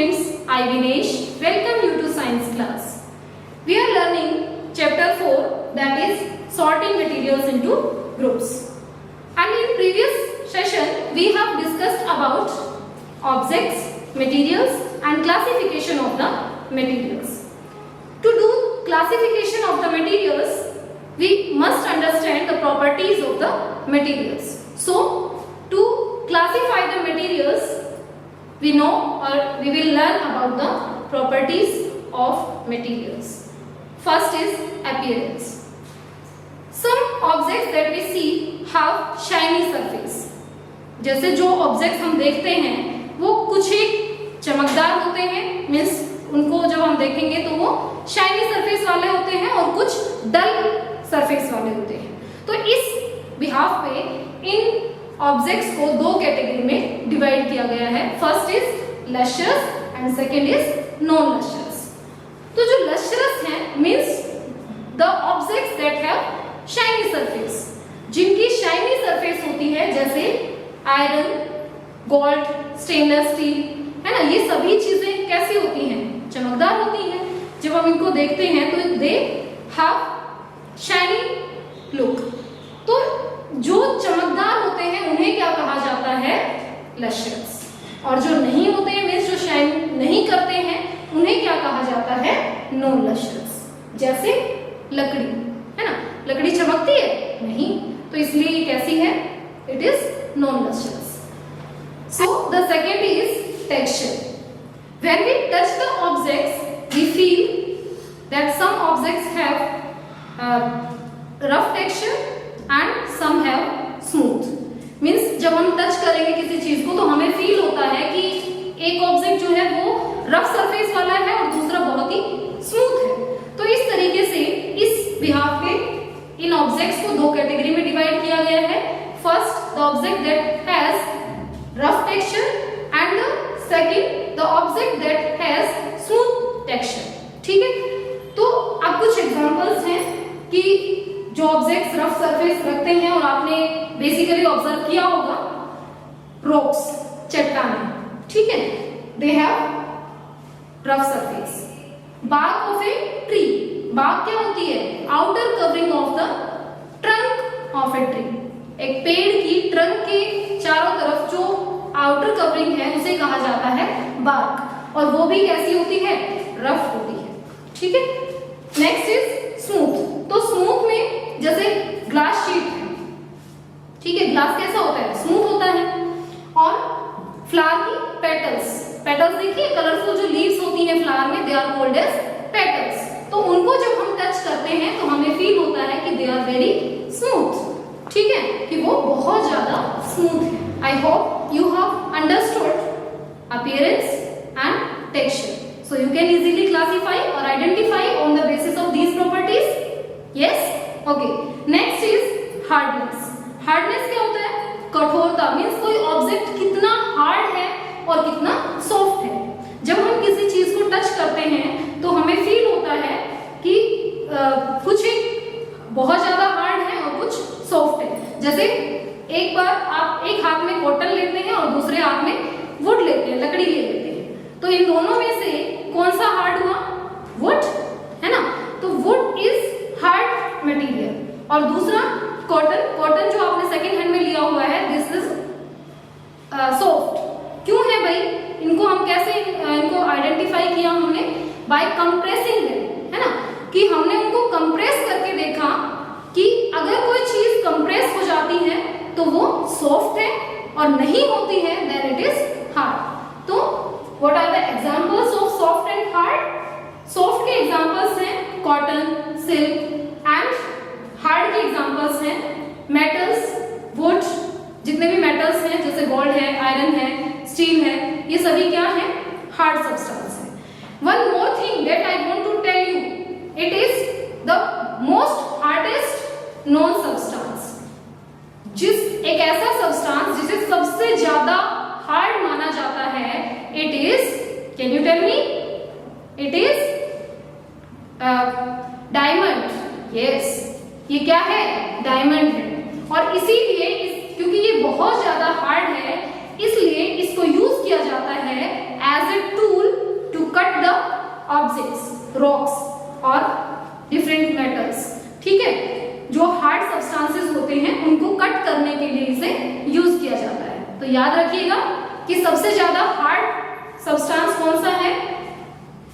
students, I Vinesh welcome you to science class. We are learning chapter 4, that is sorting materials into groups. And in previous session we have discussed about objects, materials and classification of the materials. To do classification of the materials, we must understand the properties of the materials. So, to classify the materials, we know or we will learn about the properties of materials. First is appearance. Some objects that we see have shiny surface. जैसे जो objects हम देखते हैं वो कुछ एक चमकदार होते हैं, मीन्स उनको जब हम देखेंगे तो वो शाइनी सरफेस वाले होते हैं और कुछ डल सरफेस वाले होते हैं. तो इस बिहाफ पे इन ऑब्जेक्ट्स को दो कैटेगरी में डिवाइड किया गया है. First is lustrous and second is non lustrous. तो जो लस्ट्रस हैं means the objects that have shiny surface, जिनकी शाइनी सरफेस होती है, जैसे आयरन, गोल्ड, स्टेनलेस स्टील, है ना. ये सभी चीजें कैसी होती हैं? चमकदार होती हैं. जब हम इनको देखते हैं तो दे हैव शाइनी लुक. तो जो चमकदार होते हैं उन्हें क्या कहा जाता है? लस्ट्रस. और जो नहीं होते हैं मीन्स जो शाइन नहीं करते हैं उन्हें क्या कहा जाता है? Non lustrous. जैसे लकड़ी, है ना. लकड़ी चमकती है? नहीं. तो इसलिए ये कैसी है? It is non lustrous. So the second is texture. When we touch the objects, we feel that some objects have rough texture and some have smooth. Means जब हम टच करेंगे किसी चीज को तो हमें फील होता है कि एक ऑब्जेक्ट जो है वो रफ सरफेस वाला है और दूसरा बहुत ही स्मूथ है. तो इस तरीके से इस बिहाफ पे इन ऑब्जेक्ट्स को दो कैटेगरी में डिवाइड किया गया है. First the object that has rough texture and the second the object that has smooth texture. ठीक है. तो अब कुछ एग्जांपल्स हैं कि जो ऑब्जेक्ट्स रफ सरफेस रखते हैं और आपने बेसिकली ऑब्जर्व किया होगा. रॉक्स, चट्टानें, ठीक है, they have rough surface. bark of a tree. bark क्या होती है? Outer covering of the trunk of a tree. एक पेड़ की ट्रंक के चारों तरफ जो आउटर कवरिंग है उसे कहा जाता है बार्क. और वो भी कैसी होती है? रफ होती है. ठीक है. Next is smooth. तो स्मूथ में जैसे ग्लास शीट है, ठीक है, ग्लास कैसा होता है? स्मूथ होता है. और फ्लावर की पेटल्स, पेटल्स देखिए, कलरफुल जो लीव्स होती हैं फ्लावर में, they are called as petals. तो उनको जब हम टच करते हैं तो हमें फील होता है कि दे आर वेरी स्मूथ. ठीक है, कि वो बहुत ज्यादा स्मूथ है. I hope you have understood appearance and texture. So you can easily classify or identify on the basis of these properties. Yes? Okay. Next is hardness. Hardness क्या होता है? कठोरता. मीन्स कोई ऑब्जेक्ट कितना हार्ड है और कितना सॉफ्ट है. जब हम किसी चीज को टच करते हैं तो हमें फील होता है कि कुछ बहुत ज्यादा हार्ड है और कुछ सॉफ्ट है. जैसे एक बार आप एक हाथ में कॉटन लेते हैं और दूसरे हाथ में वुड लेते हैं, लकड़ी ले लेते हैं. तो इन दोनों में से कौन सा हार्ड हुआ? वुड, है ना. तो वुड इज हार्ड मटेरियल और दूसरा कॉटन. कॉटन जो आपने सेकंड हैंड में लिया हुआ है, दिस इज सॉफ्ट. क्यों है भाई? इनको हम कैसे इनको आइडेंटिफाई किया हमने? बाय कंप्रेसिंग देम, है ना. कि हमने उनको कंप्रेस करके देखा कि अगर कोई चीज कंप्रेस हो जाती है तो वो सॉफ्ट है और नहीं होती है देन इट इज हार्ड. तो what are the examples of soft and hard? Soft के एग्जांपल्स हैं कॉटन, सिल्क. एंड हार्ड के एग्जांपल्स हैं मेटल्स, वुड. जितने भी मेटल्स हैं जैसे गोल्ड है, आयरन है, स्टील है, ये सभी क्या है? हार्ड सब्सटेंस है. One more thing that I want to tell you, it is the most hardest known substance. एक ऐसा सब्सटेंस जिसे सबसे ज्यादा हार्ड माना जाता है, it is, can you tell me? It is diamond. Yes, ये क्या है? डायमंड है. और इसीलिए क्योंकि ये बहुत ज्यादा हार्ड है, इसलिए इसको यूज किया जाता है as a tool to cut the objects, rocks और डिफरेंट मेटल्स। ठीक है, जो हार्ड सब्सटेंसेस होते हैं उनको कट करने के लिए इसे यूज किया जाता है। तो याद रखिएगा कि सबसे ज्यादा हार्ड सब्सटेंस कौन सा है?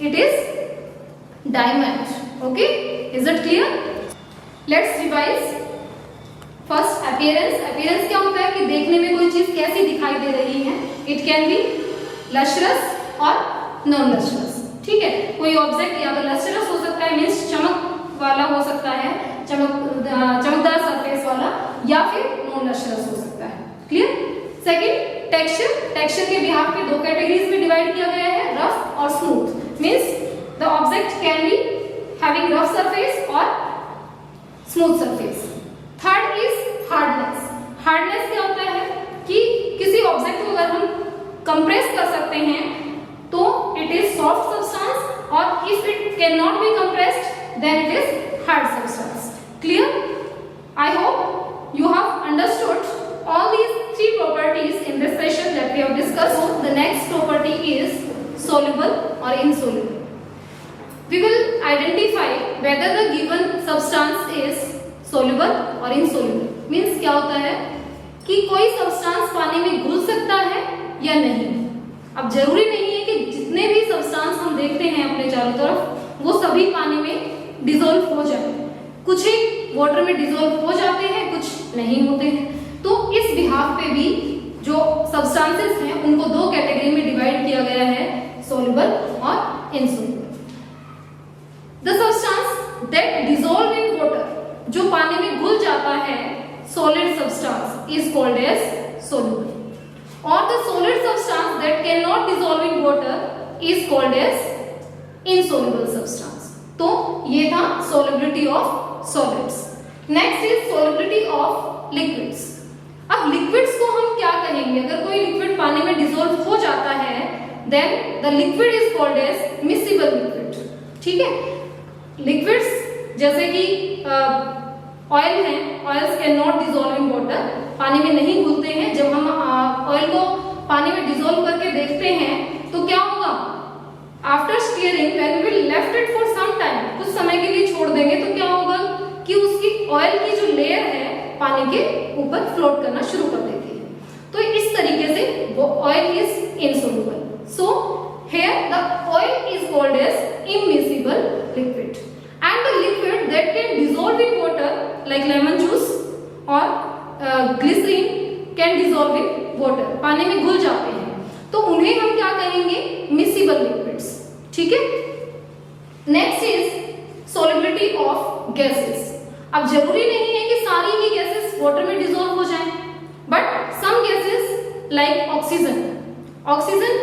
It is diamond. Okay, is it clear? Let's revise. First, appearance. Appearance क्या होता है कि देखने में कोई चीज कैसी दिखाई दे रही है। इट कैन बी लश्रस और नॉन लश्रस। ठीक है, कोई ऑब्जेक्ट या तो लश्रस हो सकता है, मीन्स चमक वाला हो सकता है, चमकदार सरफेस वाला, या फिर नॉन लश्रस हो सकता है। क्लियर? Second, texture. टेक्सचर के बिहाफ पे दो कैटेगरीज में डिवाइड किया गया है, रफ और smooth. Means the object can be having rough surface और smooth surface. Third is hardness. Hardness क्या होता है कि किसी ऑब्जेक्ट को अगर हम कंप्रेस कर सकते हैं तो इट इज सॉफ्ट सब्सटेंस, और if it can not be compressed then it is hard substance. Clear? I hope you have understood all these three properties in this session that we have discussed. So the next property is soluble or insoluble. We will identify whether the given substance is soluble or insoluble. Means क्या होता है कि कोई substance पानी में घुल सकता है या नहीं। अब जरूरी नहीं है कि जितने भी substance हम देखते हैं अपने चारों तरफ वो सभी पानी में डिसॉल्व हो जाए। कुछ एक वाटर में डिसॉल्व हो जाते हैं, कुछ नहीं होते हैं। तो इस बिहाफ पे भी जो सब्सटेंसेस हैं उनको दो कैटेगरी में डिवाइड किया गया है, सोल्यूबल और insoluble. The substance that dissolve in water, जो पानी में घुल जाता है, solid substance is called as soluble, और the solid substance that can not dissolve in water is called as insoluble substance. तो ये था solubility of solids. Next is solubility of liquids. अब लिक्विड्स को हम क्या कहेंगे? अगर कोई लिक्विड पानी में डिसॉल्व हो जाता है then the liquid is called as miscible liquid. ठीक है, लिक्विड्स जैसे कि ऑयल है, oils can not dissolve in water, पानी में नहीं घुलते हैं। जब हम ऑयल को पानी में डिसॉल्व करके देखते हैं तो क्या होगा? After stirring when we will left it for some time, कुछ समय के लिए छोड़ देंगे तो क्या होगा कि उसकी ऑयल की जो लेयर है पानी के ऊपर फ्लोट करना शुरू कर देती है। तो इस तरीके से वो oil is insoluble. So here the oil is called as immiscible liquid, and the liquid that can dissolve in water like lemon juice और glycerine can dissolve in water, पानी में घुल जाते हैं, तो उन्हें हम क्या कहेंगे? Miscible liquids. ठीक है, next is solubility of gases. अब जरूरी नहीं है कि सारी ही गैसेस वाटर में डिसॉल्व हो जाएं, but some gases like oxygen, oxygen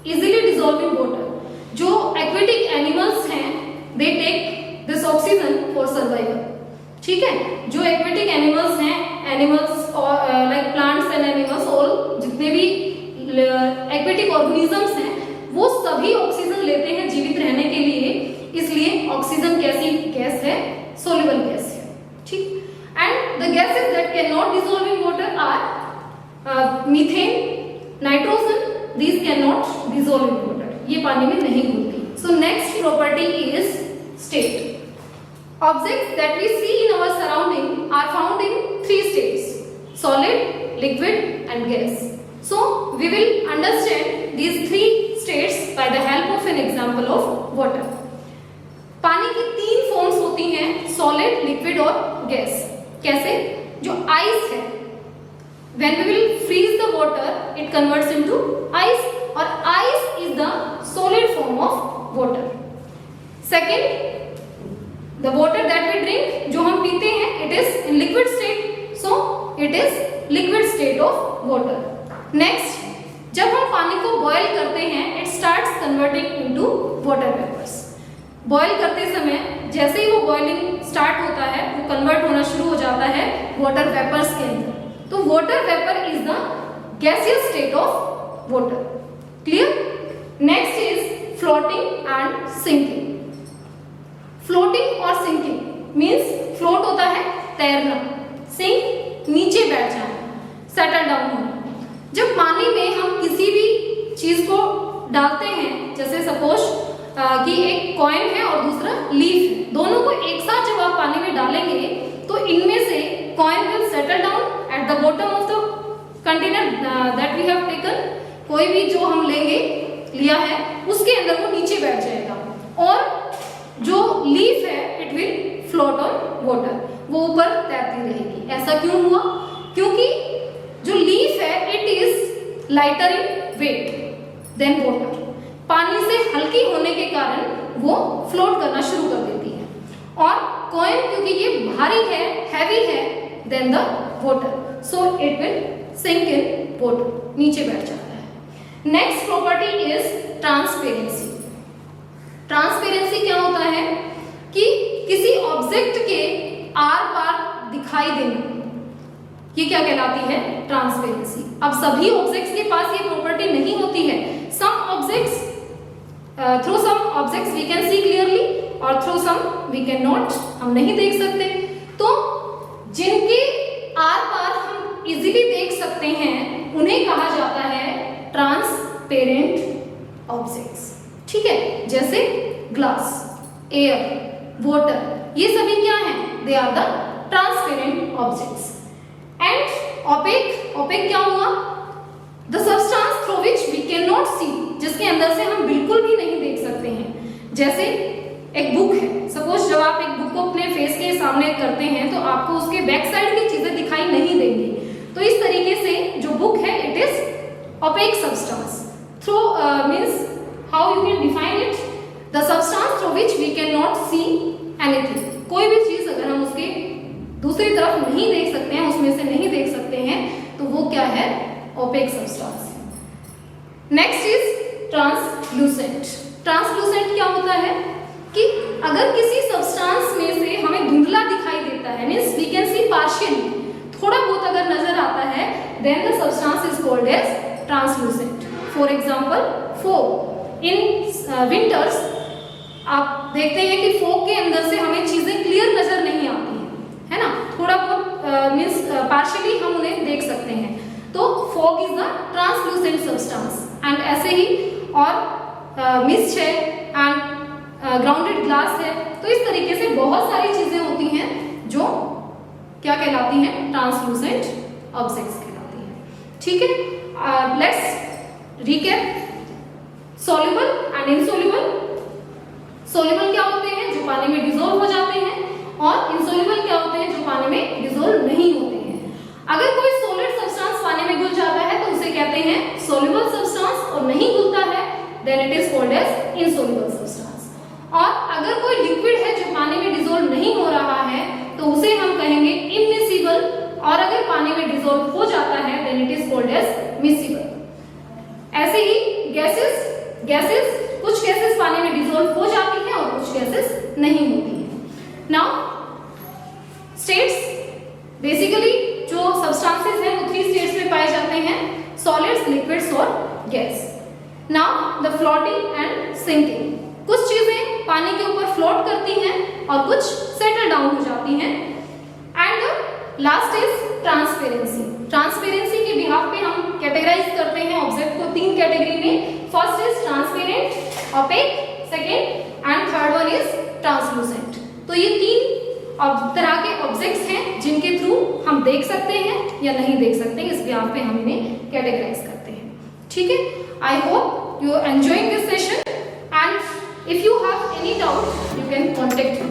easily dissolve in water. जो एक्वेटिक एनिमल्स हैं they take this oxygen for survival. ठीक है, जो एक्वेटिक एनिमल्स हैं, animals like plants and animals, और जितने भी एक्वेटिक ऑर्गेनिजम्स हैं वो सभी ऑक्सीजन लेते हैं जीवित रहने के लिए, इसलिए ऑक्सीजन कैसी गैस है? सोल्यूबल गैस है। ठीक, and the gases that can not dissolve in water are methane, nitrogen, these can not dissolve in water, ये पानी में नहीं घुलती। So next property is state. Objects that we see in our surrounding are found in 3 states: solid, liquid and gas. So we will understand these 3 states by the help of an example of water. पानी की 3 forms होती हैं, solid, liquid और gas. कैसे? जो ice है, when we will freeze the water it converts into ice, और ice is the solid form of water. Second, the water that we drink, जो हम पीते हैं, it is in liquid state, so it is liquid state of water. Next, जब हम पानी को boil करते हैं it starts converting into water vapours. Boil करते समय जैसे ही वो बॉइलिंग स्टार्ट होता है वो कन्वर्ट होना शुरू हो जाता है वाटर वेपर्स के अंदर। तो water vapour is the gaseous state of water. Clear? Next is floating and sinking. Floating और सिंकिंग मीन्स फ्लोट होता है तैरना, सिंक नीचे बैठ जाना, सेटल डाउन होना। जब पानी डालते हैं, जैसे सपोज कि एक कॉइन है और दूसरा लीफ है, दोनों को एक साथ जब आप पानी में डालेंगे तो इनमें से coin will settle down at the bottom of the container that we have taken. कोई भी जो हम लिया है उसके अंदर वो नीचे बैठ जाएगा, और जो लीफ है it will float on water, वो ऊपर तैरती रहेगी। ऐसा क्यों हुआ? क्योंकि जो लीफ है it is lighter in weight than water, पानी से हल्की होने के कारण वो फ्लोट करना शुरू कर देती है, और कॉइन क्योंकि ये भारी है, हैवी है then the water, so it will sink in water, नीचे बैठ जाता है। Next property is transparency. Transparency क्या होता है कि किसी ऑब्जेक्ट के आर पार दिखाई देना, ये क्या कहलाती है? ट्रांसपेरेंसी। अब सभी ऑब्जेक्ट्स के पास ये प्रॉपर्टी नहीं होती है। Some objects through some objects we can see clearly और through some we can not, हम नहीं देख सकते। तो जिनके आर पार हम इजीली देख सकते हैं उन्हें कहा जाता है ट्रांसपेरेंट ऑब्जेक्ट्स। ठीक है, जैसे ग्लास, एयर, वाटर, ये सभी क्या हैं? They are the transparent objects. And opaque, opaque क्या हुआ? The substance through which we can not see, जिसके अंदर से हम बिल्कुल भी नहीं देख सकते हैं। जैसे एक बुक है, सपोज जब आप एक बुक को अपने फेस के सामने करते हैं तो आपको उसके बैक साइड की चीजें दिखाई नहीं देंगी। तो इस तरीके से जो बुक है it is opaque substance. Through means how you can define it? The substance through which we can not see anything. कोई भी चीज अगर हम उसके दूसरी तरफ नहीं देख सकते हैं, उसमें से नहीं देख सकते हैं, तो वो क्या है? Opaque substance. Next is translucent. Translucent क्या होता है कि अगर किसी सब्सटेंस में से हमें धुंधला दिखाई देता है, means we can see partially, थोड़ा बहुत अगर नजर आता है, then the substance is called as translucent. For example fog. In winters आप देखते हैं कि फॉग के अंदर से हमें चीजें क्लियर नजर नहीं आती है ना, थोड़ा बहुत मींस पार्शियली हम उन्हें देख सकते हैं। तो fog is the translucent substance. And ऐसे ही और मिस्ट है एंड ग्राउंडेड ग्लास है। तो इस तरीके से बहुत सारी चीजें होती हैं जो क्या कहलाती हैं? ट्रांसलूसेंट ऑब्जेक्ट्स कहलाती हैं। ठीक है, let's recap. Soluble and insoluble. Soluble क्या होते हैं? जो पानी में डिसॉल्व हो जाते हैं, और इनसॉल्युबल क्या होते हैं? जो पानी में डिसॉल्व नहीं होते हैं। अगर कोई सॉलिड सब्सटेंस पानी में घुल जाता है तो उसे कहते हैं सॉल्युबल सब्सटेंस, और नहीं घुलता है then it is called as insoluble substance. और अगर कोई लिक्विड है जो पानी में डिसॉल्व नहीं हो रहा है तो उसे हम कहेंगे इममिसिबल, और अगर पानी में डिसॉल्व हो जाता है then it is called as miscible. ऐसे ही गैसेस, कुछ गैसेस पानी में डिसॉल्व हो जाती हैं और कुछ गैसेस नहीं होती हैं। नाउ स्टेट्स, बेसिकली जो सब्सटेंसेस हैं वो 3 स्टेट्स में पाए जाते हैं, सॉलिड्स, लिक्विड्स और gas. Now the floating and sinking. कुछ चीजें पानी के ऊपर फ्लोट करती हैं और कुछ सेटल डाउन हो जाती हैं। And last is transparency. Transparency के बिहाफ पे हम कैटेगराइज करते हैं ऑब्जेक्ट को 3 कैटेगरी में। First is transparent, opaque, second and third one is translucent. तो ये 3 तरह के ऑब्जेक्ट्स हैं जिनके थ्रू हम देख सकते हैं या नहीं देख सकते, इस बिहाफ पे हम इन्हें कैटेगराइज करते हैं। ठीक है, I hope you enjoying this session, and if you have any doubt you can contact me.